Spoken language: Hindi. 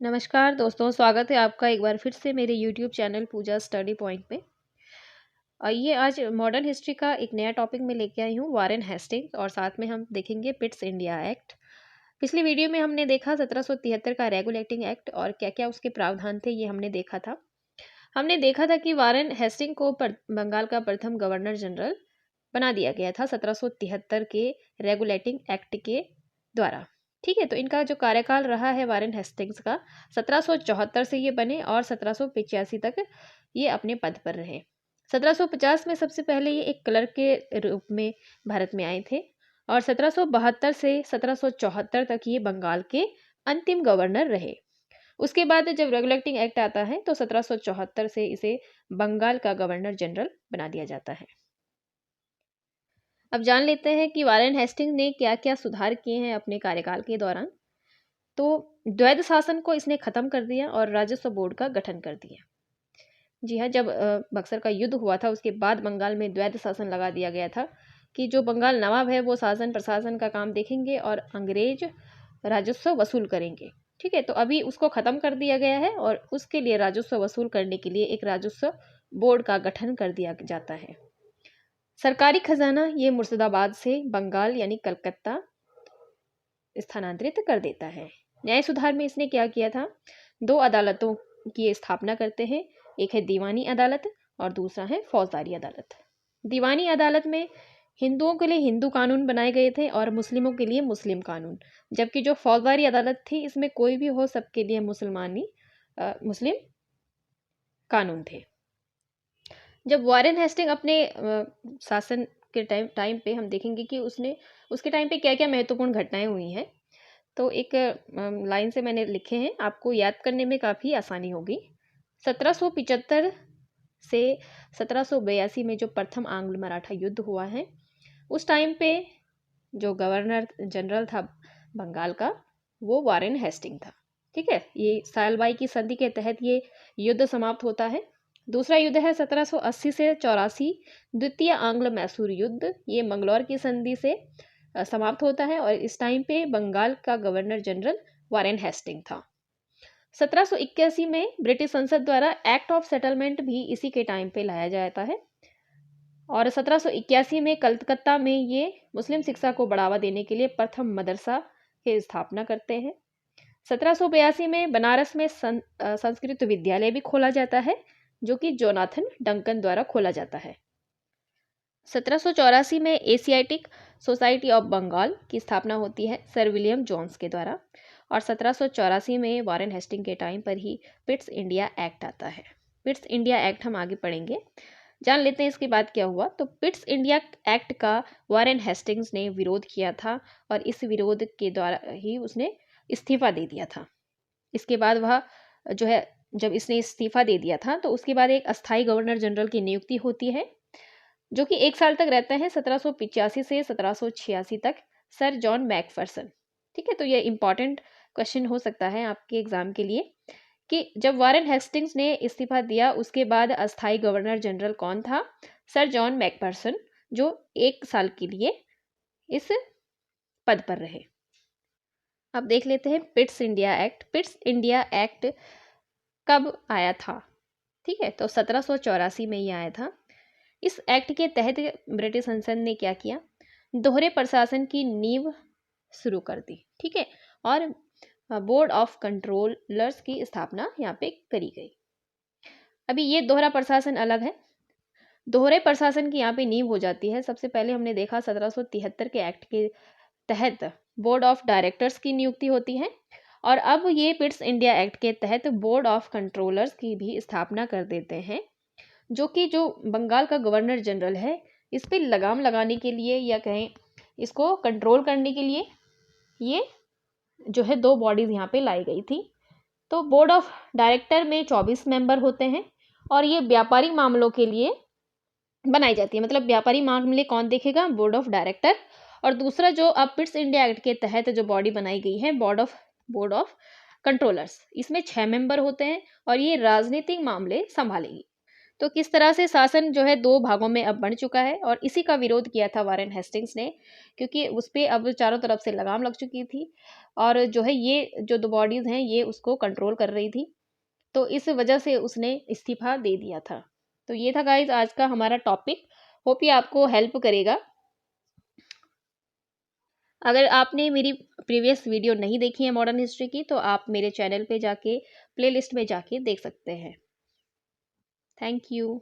नमस्कार दोस्तों, स्वागत है आपका एक बार फिर से मेरे यूट्यूब चैनल पूजा स्टडी पॉइंट पे। आइए आज मॉडर्न हिस्ट्री का एक नया टॉपिक में लेके आई हूँ, वारेन हेस्टिंग्स, और साथ में हम देखेंगे पिट्स इंडिया एक्ट। पिछली वीडियो में हमने देखा 1773 का रेगुलेटिंग एक्ट और क्या क्या उसके प्रावधान थे, ये हमने देखा था। हमने देखा था कि वारेन हेस्टिंग को बंगाल का प्रथम गवर्नर जनरल बना दिया गया था 1773 के रेगुलेटिंग एक्ट के द्वारा। ठीक है, तो इनका जो कार्यकाल रहा है वारेन हेस्टिंग्स का, 1774 से ये बने और 1785 तक ये अपने पद पर रहे। 1750 में सबसे पहले ये एक क्लर्क के रूप में भारत में आए थे और 1772 से 1774 तक ये बंगाल के अंतिम गवर्नर रहे। उसके बाद जब रेगुलेटिंग एक्ट आता है तो 1774 से इसे बंगाल का गवर्नर जनरल बना दिया जाता है। अब जान लेते हैं कि वारेन हेस्टिंग्स ने क्या क्या सुधार किए हैं अपने कार्यकाल के दौरान। तो द्वैध शासन को इसने खत्म कर दिया और राजस्व बोर्ड का गठन कर दिया। जी हाँ, जब बक्सर का युद्ध हुआ था उसके बाद बंगाल में द्वैध शासन लगा दिया गया था कि जो बंगाल नवाब है वो शासन प्रशासन का काम देखेंगे और अंग्रेज राजस्व वसूल करेंगे। ठीक है, तो अभी उसको खत्म कर दिया गया है और उसके लिए राजस्व वसूल करने के लिए एक राजस्व बोर्ड का गठन कर दिया जाता है। सरकारी खजाना ये मुर्शिदाबाद से बंगाल यानी कलकत्ता स्थानांतरित कर देता है। न्याय सुधार में इसने क्या किया था, 2 अदालतों की स्थापना करते हैं। एक है दीवानी अदालत और दूसरा है फौजदारी अदालत। दीवानी अदालत में हिंदुओं के लिए हिंदू कानून बनाए गए थे और मुस्लिमों के लिए मुस्लिम कानून, जबकि जो फौजदारी अदालत थी इसमें कोई भी हो, सबके लिए मुस्लिम कानून थे। जब वारेन हेस्टिंग अपने शासन के टाइम पे हम देखेंगे कि उसके टाइम पे क्या क्या महत्वपूर्ण घटनाएं हुई हैं। तो एक लाइन से मैंने लिखे हैं, आपको याद करने में काफ़ी आसानी होगी। 1775 से 1782 में जो प्रथम आंग्ल मराठा युद्ध हुआ है, उस टाइम पे जो गवर्नर जनरल था बंगाल का वो वारेन हेस्टिंग था। ठीक है, ये सालबाई की संधि के तहत ये युद्ध समाप्त होता है। दूसरा युद्ध है 1780 से 84, द्वितीय आंग्ल मैसूर युद्ध, ये मंगलौर की संधि से समाप्त होता है और इस टाइम पे बंगाल का गवर्नर जनरल वारेन हेस्टिंग था। 1781 में ब्रिटिश संसद द्वारा एक्ट ऑफ सेटलमेंट भी इसी के टाइम पे लाया जाता है और 1781 में कलकत्ता में ये मुस्लिम शिक्षा को बढ़ावा देने के लिए प्रथम मदरसा की स्थापना करते हैं। 1782 में बनारस में संस्कृत विद्यालय भी खोला जाता है, जो कि जोनाथन डंकन द्वारा खोला जाता है। 1784 में एशियाटिक सोसाइटी ऑफ बंगाल की स्थापना होती है सर विलियम जोन्स के द्वारा और 1784 में वारेन हेस्टिंग के टाइम पर ही पिट्स इंडिया एक्ट आता है। पिट्स इंडिया एक्ट हम आगे पढ़ेंगे, जान लेते हैं इसके बाद क्या हुआ। तो पिट्स इंडिया एक्ट का वारेन हेस्टिंग्स ने विरोध किया था और इस विरोध के द्वारा ही उसने इस्तीफा दे दिया था। इसके बाद वह जो है, जब इसने इस्तीफा दे दिया था तो उसके बाद एक अस्थाई गवर्नर जनरल की नियुक्ति होती है, जो कि 1 साल तक रहता है, 1785 से 1786 तक, सर जॉन मैकफर्सन। ठीक है, तो ये इंपॉर्टेंट क्वेश्चन हो सकता है आपके एग्जाम के लिए कि जब वारेन हेस्टिंग्स ने इस्तीफा दिया उसके बाद अस्थाई गवर्नर जनरल कौन था, सर जॉन मैकफर्सन, जो 1 साल के लिए इस पद पर रहे। अब देख लेते हैं Pitt's India act. Pitt's India act कब आया था? ठीक है, तो 1784 में ये आया था। इस एक्ट के तहत ब्रिटिश संसद ने क्या किया, दोहरे प्रशासन की नींव शुरू कर दी। ठीक है, और बोर्ड ऑफ कंट्रोलर्स की स्थापना यहाँ पे करी गई। अभी ये दोहरा प्रशासन अलग है, दोहरे प्रशासन की यहाँ पे नींव हो जाती है। सबसे पहले हमने देखा 1773 के एक्ट के तहत बोर्ड ऑफ डायरेक्टर्स की नियुक्ति होती है और अब ये पिट्स इंडिया एक्ट के तहत बोर्ड ऑफ कंट्रोलर्स की भी स्थापना कर देते हैं, जो कि जो बंगाल का गवर्नर जनरल है इस पर लगाम लगाने के लिए या कहें इसको कंट्रोल करने के लिए ये जो है 2 बॉडीज यहाँ पे लाई गई थी। तो बोर्ड ऑफ डायरेक्टर में 24 मेंबर होते हैं और ये व्यापारिक मामलों के लिए बनाई जाती है। मतलब व्यापारी मामले कौन देखेगा, बोर्ड ऑफ डायरेक्टर। और दूसरा जो अब पिट्स इंडिया एक्ट के तहत जो बॉडी बनाई गई है, बोर्ड ऑफ कंट्रोलर्स, इसमें 6 मेंबर होते हैं और ये राजनीतिक मामले संभालेगी। तो किस तरह से शासन जो है 2 भागों में अब बँट चुका है और इसी का विरोध किया था वारेन हेस्टिंग्स ने, क्योंकि उस पे अब चारों तरफ से लगाम लग चुकी थी और जो है ये जो 2 बॉडीज़ हैं ये उसको कंट्रोल कर रही थी। तो इस वजह से उसने इस्तीफ़ा दे दिया था। तो ये था गाइज़ आज का हमारा टॉपिक। होप ये आपको हेल्प करेगा। अगर आपने मेरी प्रीवियस वीडियो नहीं देखी है मॉडर्न हिस्ट्री की, तो आप मेरे चैनल पे जाके प्लेलिस्ट में जाके देख सकते हैं। Thank you.